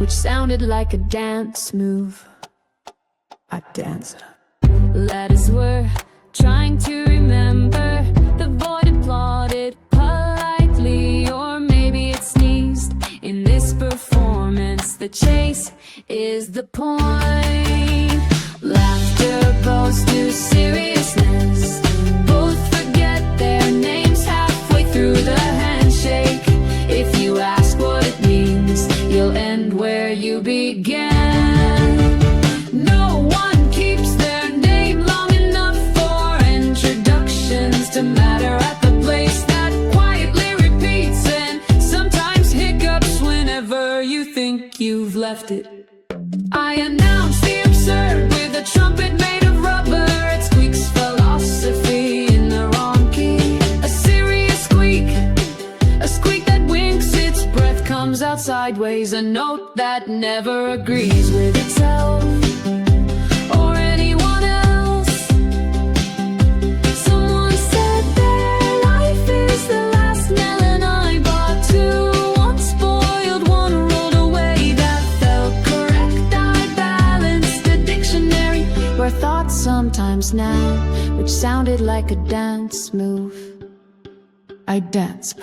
which sounded like a dance move. I danced. Letters were trying to remember. The void applauded politely, or maybe it sneezed. In this performance, the chase is the point. Laughter goes to seriousness. Both forget their names halfway through the handshake. If you ask what it means, you'll end where you began. No one keeps their name long enough for introductions to matter at the place that quietly repeats, and sometimes hiccups whenever you think you've left it. I announce the absurd with a trumpet made of rubber. It squeaks philosophy in the wrong key. A serious squeak, a squeak that winks. Its breath comes out sideways, a note that never agrees with itself or anyone else. Someone said their life is the last melon I bought too. One spoiled, one rolled away. That felt correct. I balanced the dictionary where thoughts sometimes nap, which sounded like a dance move. I danced.